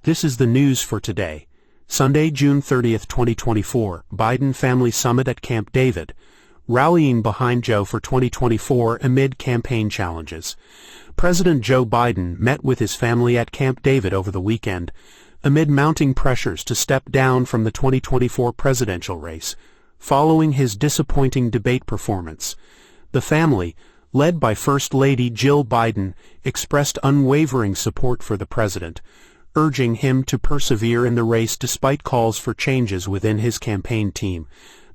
This is the news for today, Sunday, June 30, 2024. Biden family summit at Camp David, rallying behind Joe for 2024 amid campaign challenges. President Joe Biden met with his family at Camp David over the weekend, amid mounting pressures to step down from the 2024 presidential race, following his disappointing debate performance. The family, led by First Lady Jill Biden, expressed unwavering support for the president, urging him to persevere in the race despite calls for changes within his campaign team.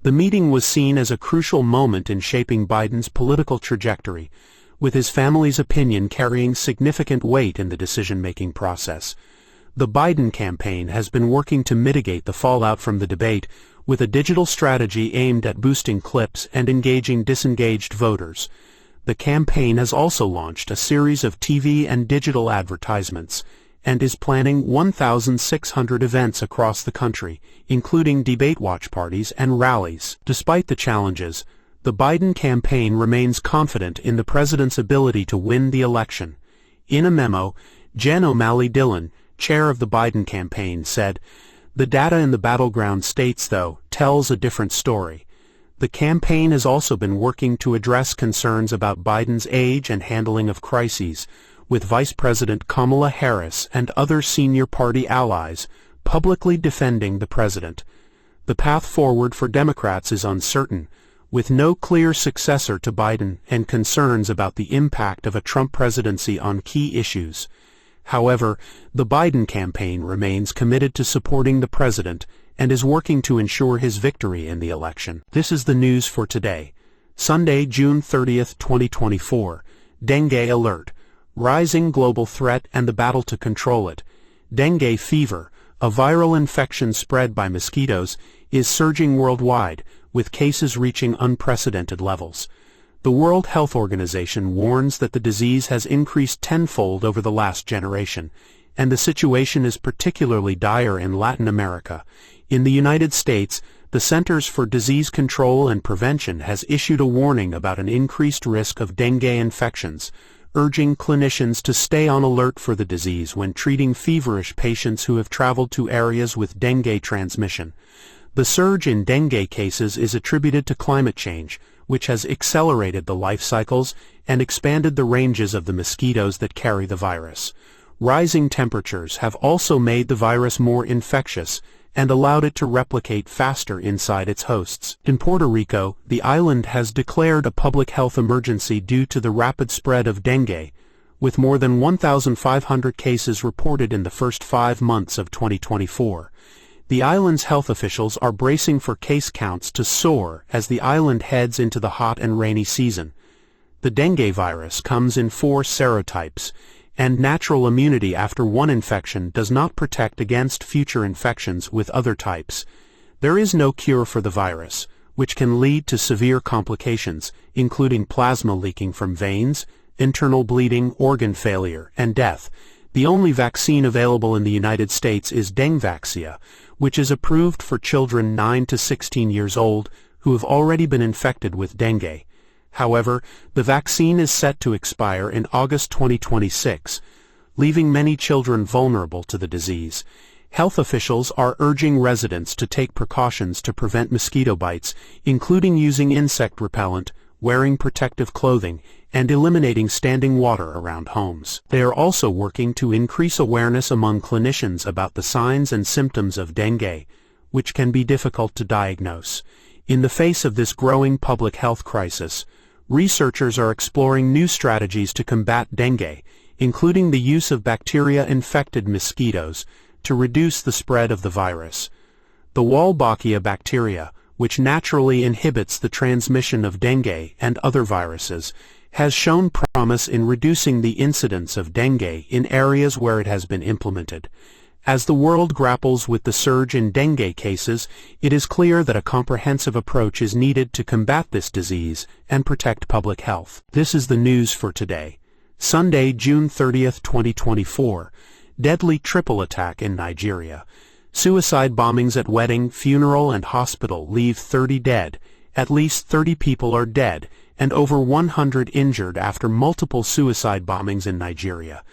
The meeting was seen as a crucial moment in shaping Biden's political trajectory, with his family's opinion carrying significant weight in the decision-making process. The Biden campaign has been working to mitigate the fallout from the debate with a digital strategy aimed at boosting clicks and engaging disengaged voters. The campaign has also launched a series of TV and digital advertisements and is planning 1,600 events across the country, including debate watch parties and rallies. Despite the challenges, the Biden campaign remains confident in the president's ability to win the election. In a memo, Jen O'Malley Dillon, chair of the Biden campaign, said, "The data in the battleground states, though, tells a different story." The campaign has also been working to address concerns about Biden's age and handling of crises, with Vice President Kamala Harris and other senior party allies publicly defending the president. The path forward for Democrats is uncertain, with no clear successor to Biden and concerns about the impact of a Trump presidency on key issues. However, the Biden campaign remains committed to supporting the president and is working to ensure his victory in the election. This is the news for today, Sunday, June 30, 2024. Dengue alert. Rising global threat and the battle to control it. Dengue fever, a viral infection spread by mosquitoes, is surging worldwide, with cases reaching unprecedented levels. The World Health Organization warns that the disease has increased tenfold over the last generation, and the situation is particularly dire in Latin America. In the United States, the Centers for Disease Control and Prevention has issued a warning about an increased risk of dengue infections, urging clinicians to stay on alert for the disease when treating feverish patients who have traveled to areas with dengue transmission. The surge in dengue cases is attributed to climate change, which has accelerated the life cycles and expanded the ranges of the mosquitoes that carry the virus. Rising temperatures have also made the virus more infectious and allowed it to replicate faster inside its hosts. In Puerto Rico, the island has declared a public health emergency due to the rapid spread of dengue, with more than 1,500 cases reported in the first 5 months of 2024. The island's health officials are bracing for case counts to soar as the island heads into the hot and rainy season. The dengue virus comes in 4 serotypes, and natural immunity after one infection does not protect against future infections with other types. There is no cure for the virus, which can lead to severe complications, including plasma leaking from veins, internal bleeding, organ failure, and death. The only vaccine available in the United States is Dengvaxia, which is approved for children 9 to 16 years old who have already been infected with dengue. However, the vaccine is set to expire in August 2026, leaving many children vulnerable to the disease. Health officials are urging residents to take precautions to prevent mosquito bites, including using insect repellent, wearing protective clothing, and eliminating standing water around homes. They are also working to increase awareness among clinicians about the signs and symptoms of dengue, which can be difficult to diagnose. In the face of this growing public health crisis, researchers are exploring new strategies to combat dengue, including the use of bacteria-infected mosquitoes to reduce the spread of the virus. The Wolbachia bacteria, which naturally inhibits the transmission of dengue and other viruses, has shown promise in reducing the incidence of dengue in areas where it has been implemented. As the world grapples with the surge in dengue cases, it is clear that a comprehensive approach is needed to combat this disease and protect public health. This is the news for today, Sunday, June 30, 2024. Deadly triple attack in Nigeria. Suicide bombings at wedding, funeral, and hospital leave 30 dead. At least 30 people are dead, and over 100 injured after multiple suicide bombings in Nigeria.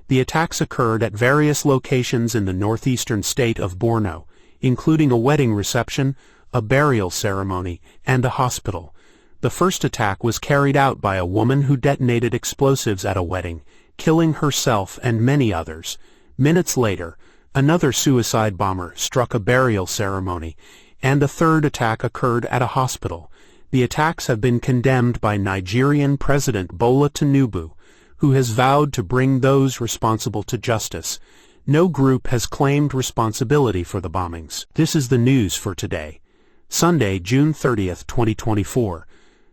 The attacks occurred at various locations in the northeastern state of Borno, including a wedding reception, a burial ceremony, and a hospital. The first attack was carried out by a woman who detonated explosives at a wedding, killing herself and many others. Minutes later, another suicide bomber struck a burial ceremony, and a third attack occurred at a hospital. The attacks have been condemned by Nigerian President Bola Tinubu, who has vowed to bring those responsible to justice. No group has claimed responsibility for the bombings. This is the news for today, Sunday, June 30th, 2024.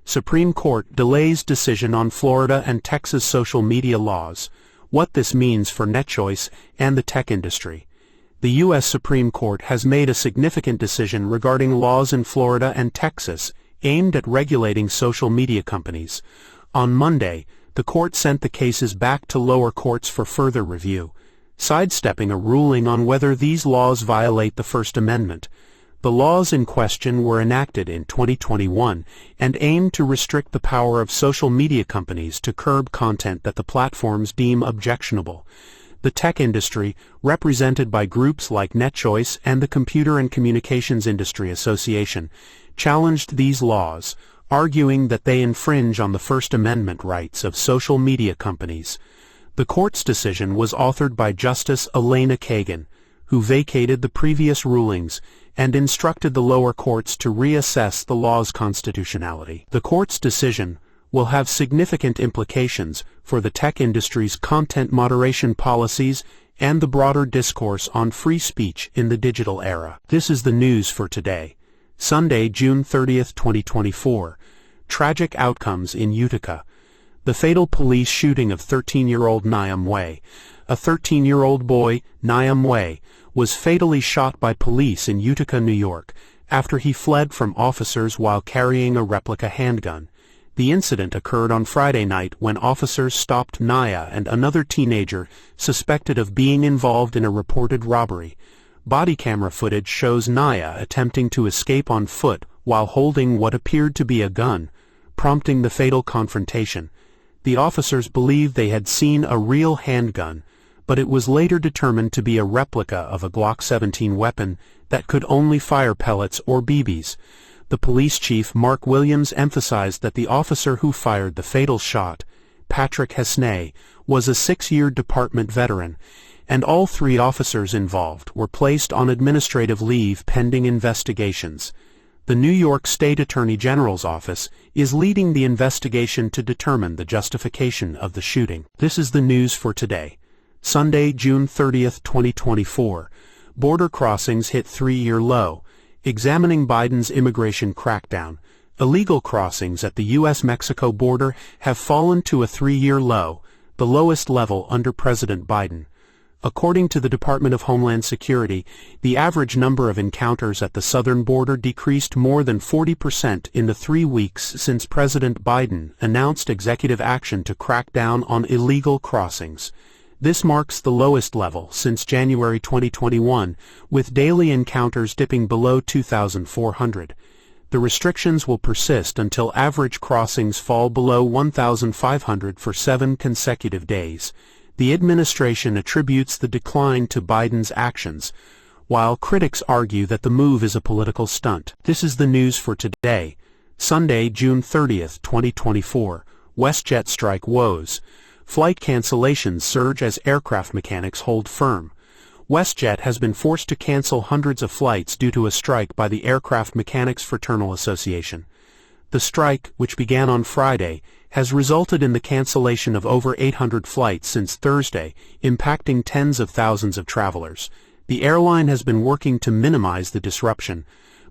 Supreme Court delays decision on Florida and Texas social media laws. What this means for NetChoice and the tech industry. The U.S. Supreme Court has made a significant decision regarding laws in Florida and Texas aimed at regulating social media companies. On Monday, the court sent the cases back to lower courts for further review, sidestepping a ruling on whether these laws violate the First Amendment. The laws in question were enacted in 2021 and aim to restrict the power of social media companies to curb content that the platforms deem objectionable. The tech industry, represented by groups like NetChoice and the Computer and Communications Industry Association, challenged these laws, arguing that they infringe on the First Amendment rights of social media companies. The court's decision was authored by Justice Elena Kagan, who vacated the previous rulings and instructed the lower courts to reassess the law's constitutionality. The court's decision will have significant implications for the tech industry's content moderation policies and the broader discourse on free speech in the digital era. This is the news for today, Sunday, June 30th, 2024. Tragic outcomes in Utica. The fatal police shooting of 13-year-old Niam Way. A 13-year-old boy, Niam Way, was fatally shot by police in Utica, New York, after he fled from officers while carrying a replica handgun. The incident occurred on Friday night when officers stopped Naya and another teenager suspected of being involved in a reported robbery. Body camera footage shows Naya attempting to escape on foot while holding what appeared to be a gun, prompting the fatal confrontation. The officers believed they had seen a real handgun, but it was later determined to be a replica of a Glock 17 weapon that could only fire pellets or BBs. The police chief, Mark Williams, emphasized that the officer who fired the fatal shot, Patrick Hesnay, was a 6-year department veteran, and all 3 officers involved were placed on administrative leave pending investigations. The New York State Attorney General's office is leading the investigation to determine the justification of the shooting. This is the news for today, Sunday, June 30th, 2024. Border crossings hit 3-year low. Examining Biden's immigration crackdown, illegal crossings at the U.S.-Mexico border have fallen to a 3-year low, the lowest level under President Biden. According to the Department of Homeland Security, the average number of encounters at the southern border decreased more than 40% in the 3 weeks since President Biden announced executive action to crack down on illegal crossings. This marks the lowest level since January 2021, with daily encounters dipping below 2,400. The restrictions will persist until average crossings fall below 1,500 for 7 consecutive days. The administration attributes the decline to Biden's actions, while critics argue that the move is a political stunt. This is the news for today, Sunday, June 30th, 2024. WestJet strike woes. Flight cancellations surge as aircraft mechanics hold firm. WestJet has been forced to cancel hundreds of flights due to a strike by the Aircraft Mechanics Fraternal Association. The strike, which began on Friday, has resulted in the cancellation of over 800 flights since Thursday, impacting tens of thousands of travelers. The airline has been working to minimize the disruption,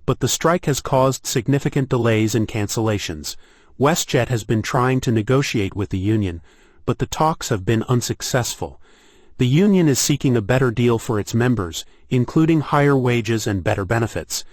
but the strike has caused significant delays and cancellations. WestJet has been trying to negotiate with the union, but the talks have been unsuccessful. The union is seeking a better deal for its members, including higher wages and better benefits.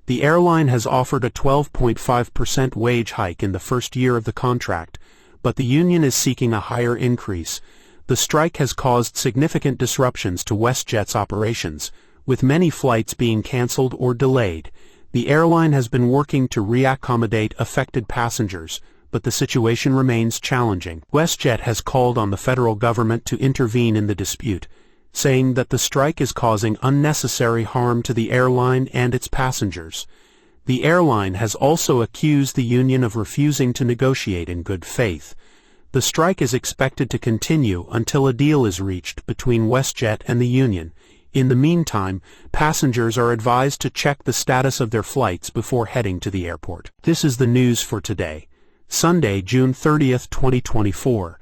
The airline has offered a 12.5% wage hike in the first year of the contract, but the union is seeking a higher increase. The strike has caused significant disruptions to WestJet's operations, with many flights being canceled or delayed. The airline has been working to reaccommodate affected passengers, but the situation remains challenging. WestJet has called on the federal government to intervene in the dispute, saying that the strike is causing unnecessary harm to the airline and its passengers. The airline has also accused the union of refusing to negotiate in good faith. The strike is expected to continue until a deal is reached between WestJet and the union. In the meantime, passengers are advised to check the status of their flights before heading to the airport. This is the news for today, Sunday, June 30th, 2024.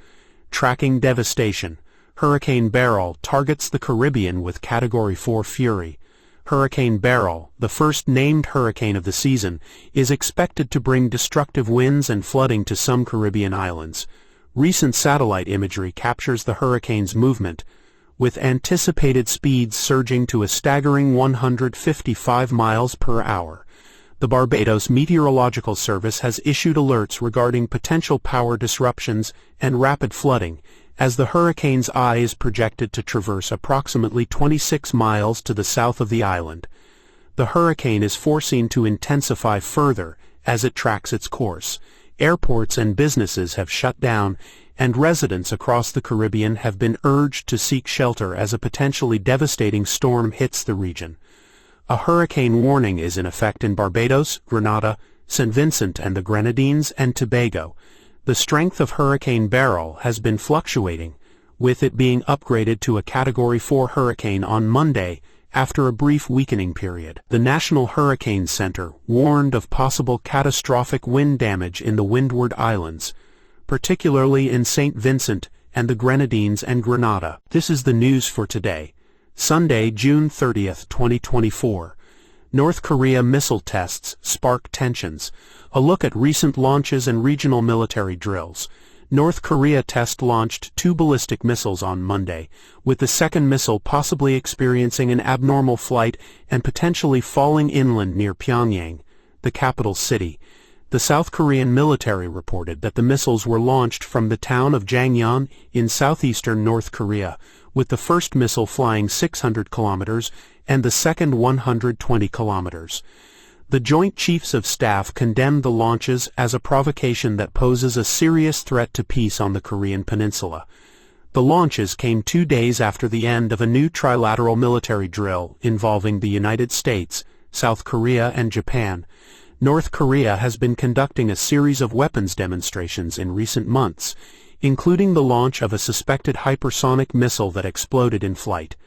Tracking devastation. Hurricane Beryl targets the Caribbean with Category 4 fury. Hurricane Beryl, the first named hurricane of the season, is expected to bring destructive winds and flooding to some Caribbean islands. Recent satellite imagery captures the hurricane's movement, with anticipated speeds surging to a staggering 155 miles per hour. The Barbados Meteorological Service has issued alerts regarding potential power disruptions and rapid flooding, as the hurricane's eye is projected to traverse approximately 26 miles to the south of the island. The hurricane is foreseen to intensify further as it tracks its course. Airports and businesses have shut down, and residents across the Caribbean have been urged to seek shelter as a potentially devastating storm hits the region. A hurricane warning is in effect in Barbados, Grenada, St. Vincent and the Grenadines, and Tobago. The strength of Hurricane Beryl has been fluctuating, with it being upgraded to a Category 4 hurricane on Monday after a brief weakening period. The National Hurricane Center warned of possible catastrophic wind damage in the Windward Islands, particularly in St. Vincent and the Grenadines and Grenada. This is the news for today, Sunday, June 30th, 2024. North Korea missile tests spark tensions. A look at recent launches and regional military drills. North Korea test-launched 2 ballistic missiles on Monday, with the second missile possibly experiencing an abnormal flight and potentially falling inland near Pyongyang, the capital city. The South Korean military reported that the missiles were launched from the town of Jangyeon in southeastern North Korea, with the first missile flying 600 kilometers and the second 120 kilometers. The Joint Chiefs of Staff condemned the launches as a provocation that poses a serious threat to peace on the Korean peninsula. The launches came 2 days after the end of a new trilateral military drill involving the United States, South Korea and Japan. North Korea has been conducting a series of weapons demonstrations in recent months, including the launch of a suspected hypersonic missile that exploded in flight.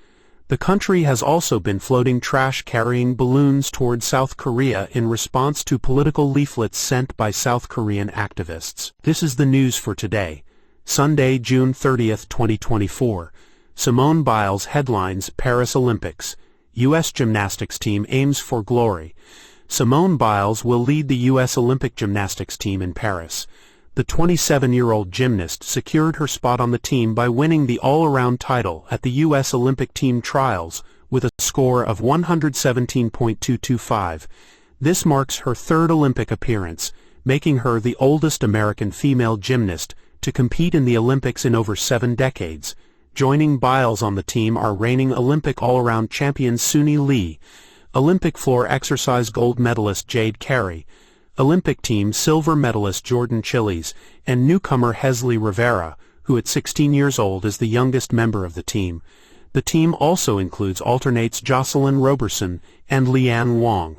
The country has also been floating trash-carrying balloons toward South Korea in response to political leaflets sent by South Korean activists. This is the news for today, Sunday, June 30th, 2024. Simone Biles headlines Paris Olympics. U.S. Gymnastics team aims for glory. Simone Biles will lead the U.S. Olympic gymnastics team in Paris. The 27-year-old gymnast secured her spot on the team by winning the all-around title at the U.S. Olympic team trials with a score of 117.225. This marks her third Olympic appearance, making her the oldest American female gymnast to compete in the Olympics in over 7 decades. Joining Biles on the team are reigning Olympic all-around champion Suni Lee, Olympic floor exercise gold medalist Jade Carey, Olympic team silver medalist Jordan Chiles, and newcomer Hesley Rivera, who at 16 years old is the youngest member of the team. The team also includes alternates Jocelyn Roberson and Leanne Wong.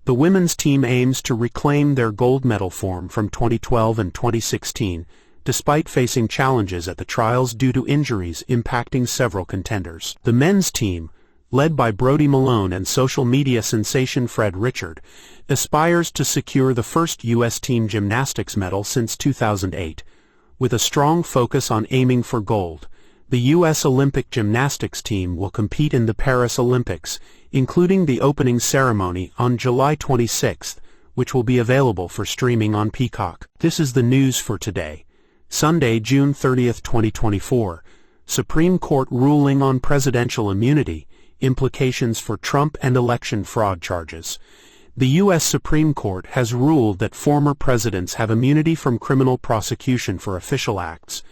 The women's team aims to reclaim their gold medal form from 2012 and 2016, despite facing challenges at the trials due to injuries impacting several contenders. The men's team, led by Brody Malone and social media sensation Fred Richard, aspires to secure the first U.S. team gymnastics medal since 2008. With a strong focus on aiming for gold, the U.S. Olympic gymnastics team will compete in the Paris Olympics, including the opening ceremony on July 26th, which will be available for streaming on Peacock. This is the news for today, Sunday, June 30th, 2024. Supreme Court ruling on presidential immunity, implications for Trump and election fraud charges. The U.S. Supreme Court has ruled that former presidents have immunity from criminal prosecution for official acts,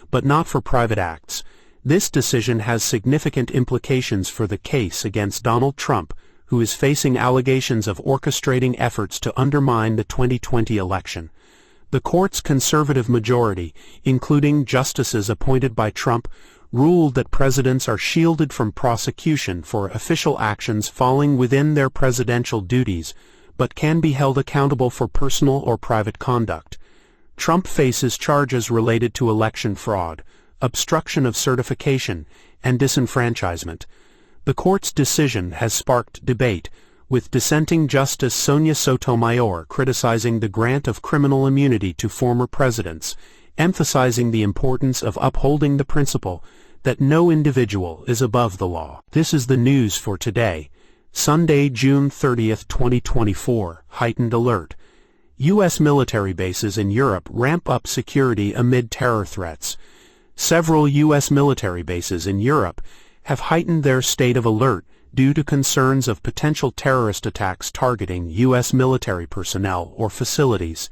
but not for private acts. This decision has significant implications for the case against Donald Trump, who is facing allegations of orchestrating efforts to undermine the 2020 election. The court's conservative majority, including justices appointed by Trump, ruled that presidents are shielded from prosecution for official actions falling within their presidential duties, but can be held accountable for personal or private conduct. Trump faces charges related to election fraud, obstruction of certification, and disenfranchisement. The court's decision has sparked debate, with dissenting Justice Sonia Sotomayor criticizing the grant of criminal immunity to former presidents, emphasizing the importance of upholding the principle that no individual is above the law. This is the news for today, Sunday, June 30, 2024. Heightened alert. U.S. military bases in Europe ramp up security amid terror threats. Several U.S. military bases in Europe have heightened their state of alert due to concerns of potential terrorist attacks targeting U.S. military personnel or facilities.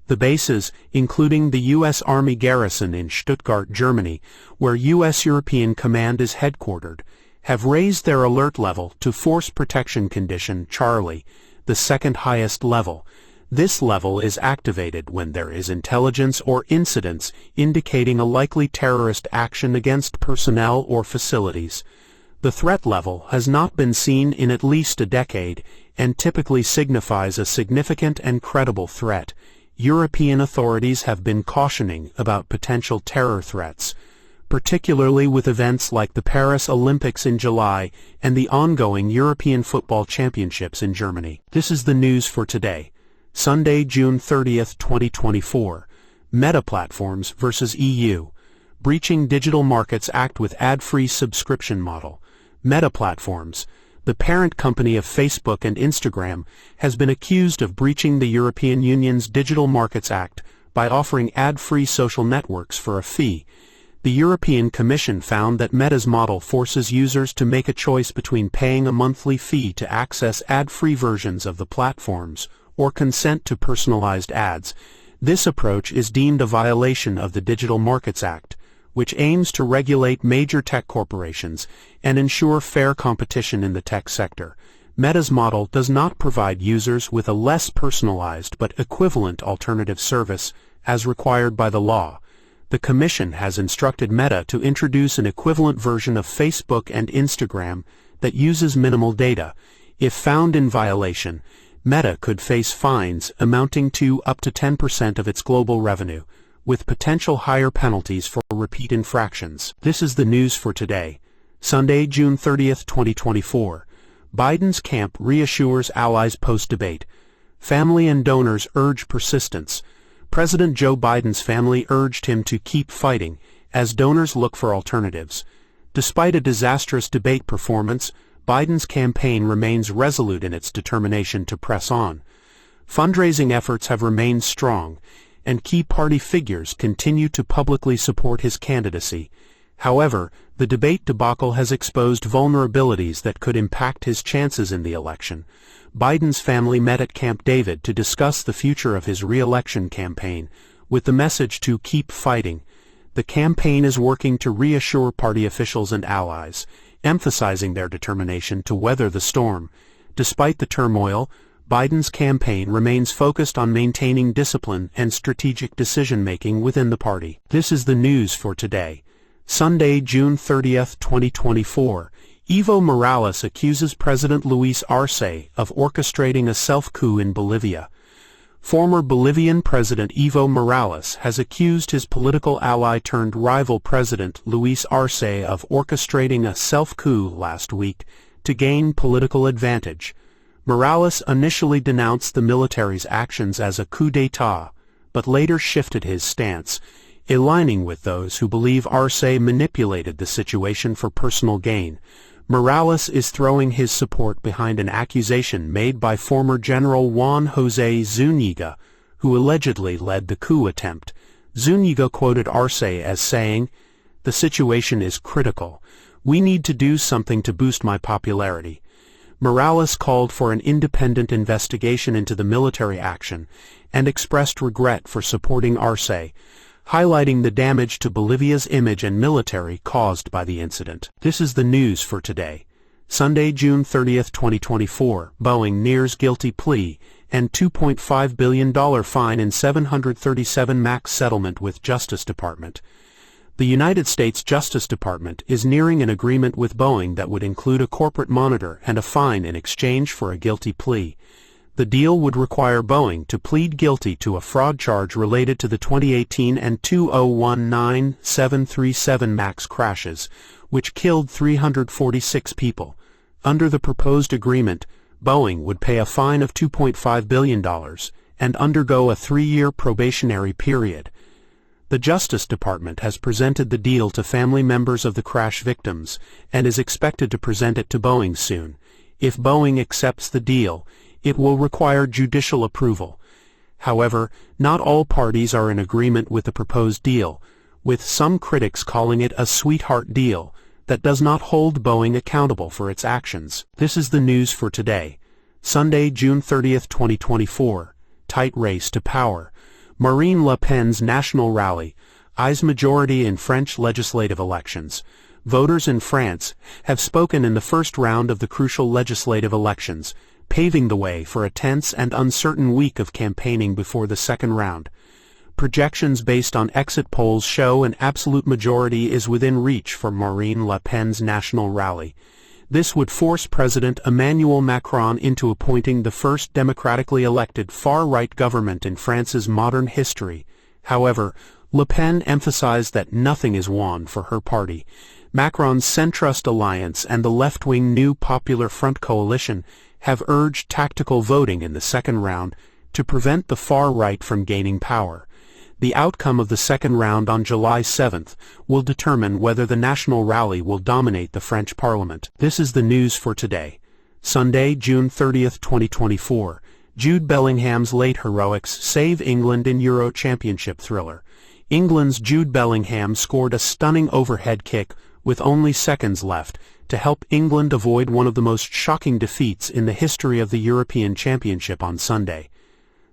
The bases, including the U.S. Army garrison in Stuttgart, Germany, where U.S. European Command is headquartered, have raised their alert level to Force Protection Condition Charlie, the second highest level. This level is activated when there is intelligence or incidents indicating a likely terrorist action against personnel or facilities. The threat level has not been seen in at least a decade and typically signifies a significant and credible threat. European authorities have been cautioning about potential terror threats, particularly with events like the Paris Olympics in July and the ongoing European Football Championships in Germany. This is the news for today, Sunday, June 30, 2024. Meta Platforms versus EU. Breaching Digital Markets Act with ad-free subscription model. Meta Platforms, the parent company of Facebook and Instagram, has been accused of breaching the European Union's Digital Markets Act by offering ad-free social networks for a fee. The European Commission found that Meta's model forces users to make a choice between paying a monthly fee to access ad-free versions of the platforms or consent to personalized ads. This approach is deemed a violation of the Digital Markets Act, which aims to regulate major tech corporations and ensure fair competition in the tech sector. Meta's model does not provide users with a less personalized but equivalent alternative service as required by the law. The Commission has instructed Meta to introduce an equivalent version of Facebook and Instagram that uses minimal data. If found in violation, Meta could face fines amounting to up to 10% of its global revenue, with potential higher penalties for repeat infractions. This is the news for today, Sunday, June 30, 2024. Biden's camp reassures allies post-debate. Family and donors urge persistence. President Joe Biden's family urged him to keep fighting as donors look for alternatives. Despite a disastrous debate performance, Biden's campaign remains resolute in its determination to press on. Fundraising efforts have remained strong, and key party figures continue to publicly support his candidacy. However, the debate debacle has exposed vulnerabilities that could impact his chances in the election. Biden's family met at Camp David to discuss the future of his re-election campaign, with the message to keep fighting. The campaign is working to reassure party officials and allies, emphasizing their determination to weather the storm. Despite the turmoil, Biden's campaign remains focused on maintaining discipline and strategic decision-making within the party. This is the news for today, Sunday, June 30, 2024. Evo Morales accuses President Luis Arce of orchestrating a self-coup in Bolivia. Former Bolivian President Evo Morales has accused his political ally-turned-rival President Luis Arce of orchestrating a self-coup last week to gain political advantage. Morales initially denounced the military's actions as a coup d'état, but later shifted his stance, aligning with those who believe Arce manipulated the situation for personal gain. Morales is throwing his support behind an accusation made by former General Juan José Zúñiga, who allegedly led the coup attempt. Zúñiga quoted Arce as saying, "The situation is critical. We need to do something to boost my popularity." Morales called for an independent investigation into the military action and expressed regret for supporting Arce, highlighting the damage to Bolivia's image and military caused by the incident. This is the news for today, Sunday, June 30, 2024. Boeing nears guilty plea and $2.5 billion fine in 737 MAX settlement with Justice Department. The United States Justice Department is nearing an agreement with Boeing that would include a corporate monitor and a fine in exchange for a guilty plea. The deal would require Boeing to plead guilty to a fraud charge related to the 2018 and 2019 737 MAX crashes, which killed 346 people. Under the proposed agreement, Boeing would pay a fine of $2.5 billion and undergo a 3-year probationary period. The Justice Department has presented the deal to family members of the crash victims and is expected to present it to Boeing soon. If Boeing accepts the deal, it will require judicial approval. However, not all parties are in agreement with the proposed deal, with some critics calling it a sweetheart deal that does not hold Boeing accountable for its actions. This is the news for today, Sunday, June 30, 2024. Tight race to power. Marine Le Pen's national rally eyes majority in French legislative elections. Voters in France have spoken in the first round of the crucial legislative elections, paving the way for a tense and uncertain week of campaigning before the second round. Projections based on exit polls show an absolute majority is within reach for Marine Le Pen's national rally. This would force President Emmanuel Macron into appointing the first democratically elected far-right government in France's modern history. However, Le Pen emphasized that nothing is won for her party. Macron's centrist alliance and the left-wing New Popular Front coalition have urged tactical voting in the second round to prevent the far right from gaining power. The outcome of the second round on July 7th will determine whether the national rally will dominate the French Parliament. This is the news for today, Sunday, June 30, 2024. Jude Bellingham's late heroics save England in Euro Championship thriller. England's Jude Bellingham scored a stunning overhead kick with only seconds left to help England avoid one of the most shocking defeats in the history of the European Championship on Sunday.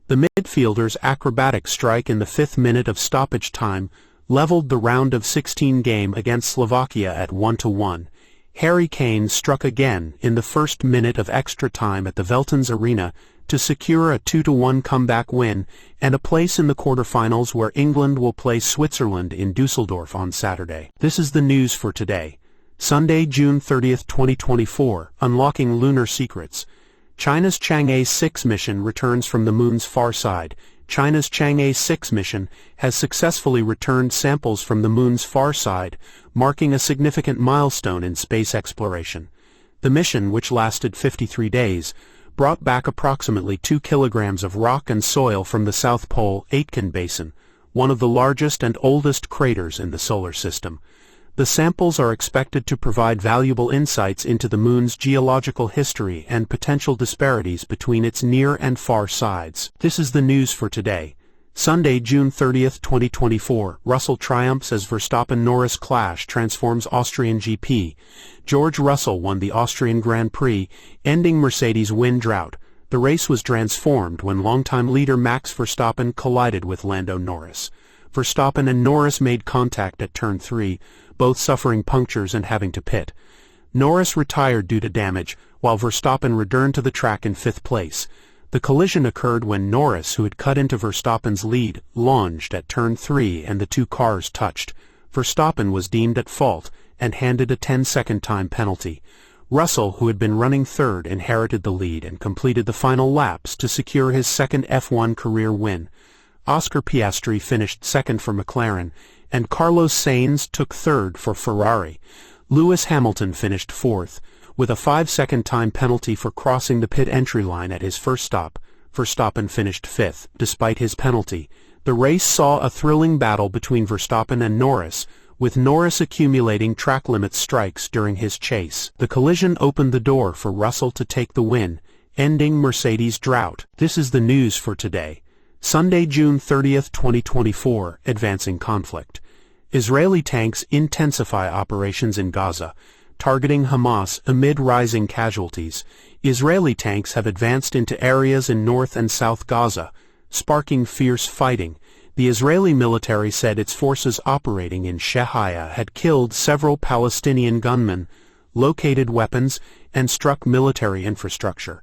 The midfielder's acrobatic strike in the 5th minute of stoppage time leveled the round of 16 game against Slovakia at 1-1. Harry Kane struck again in the first minute of extra time at the Veltins Arena to secure a 2-1 comeback win and a place in the quarterfinals where England will play Switzerland in Dusseldorf on Saturday. This is the news for today, Sunday, June 30, 2024. Unlocking lunar secrets. China's Chang'e 6 mission returns from the moon's far side. China's Chang'e 6 mission has successfully returned samples from the moon's far side, marking a significant milestone in space exploration. The mission, which lasted 53 days, brought back approximately 2 kilograms of rock and soil from the South Pole Aitken Basin, one of the largest and oldest craters in the solar system. The samples are expected to provide valuable insights into the moon's geological history and potential disparities between its near and far sides. This is the news for today, Sunday, June 30, 2024. Russell triumphs as Verstappen-Norris clash transforms Austrian GP. George Russell won the Austrian Grand Prix, ending Mercedes' win drought. The race was transformed when longtime leader Max Verstappen collided with Lando Norris. Verstappen and Norris made contact at turn 3, both suffering punctures and having to pit. Norris retired due to damage, while Verstappen returned to the track in 5th place. The collision occurred when Norris, who had cut into Verstappen's lead, lunged at turn 3 and the two cars touched. Verstappen was deemed at fault and handed a 10-second time penalty. Russell, who had been running third, inherited the lead and completed the final laps to secure his second F1 career win. Oscar Piastri finished second for McLaren, and Carlos Sainz took third for Ferrari. Lewis Hamilton finished fourth, with a 5-second time penalty for crossing the pit entry line at his first stop. Verstappen finished fifth, despite his penalty. The race saw a thrilling battle between Verstappen and Norris, with Norris accumulating track limit strikes during his chase. The collision opened the door for Russell to take the win, ending Mercedes' drought. This is the news for today, Sunday, June 30, 2024. Advancing conflict. Israeli tanks intensify operations in Gaza, targeting Hamas amid rising casualties. Israeli tanks have advanced into areas in North and South Gaza, sparking fierce fighting. The Israeli military said its forces operating in Shehaya had killed several Palestinian gunmen, located weapons, and struck military infrastructure.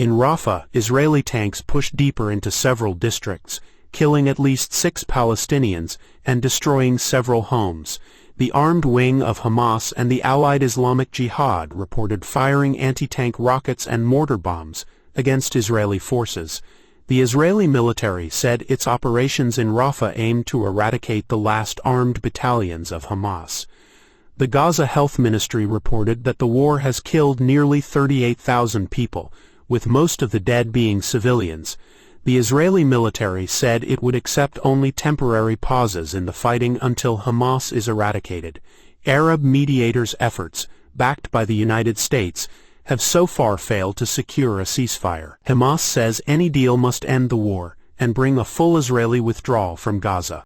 In Rafah, Israeli tanks pushed deeper into several districts, killing at least 6 Palestinians and destroying several homes. The armed wing of Hamas and the allied Islamic Jihad reported firing anti-tank rockets and mortar bombs against Israeli forces. The Israeli military said its operations in Rafah aimed to eradicate the last armed battalions of Hamas. The Gaza Health Ministry reported that the war has killed nearly 38,000 people, with most of the dead being civilians. The Israeli military said it would accept only temporary pauses in the fighting until Hamas is eradicated. Arab mediators' efforts, backed by the United States, have so far failed to secure a ceasefire. Hamas says any deal must end the war and bring a full Israeli withdrawal from Gaza.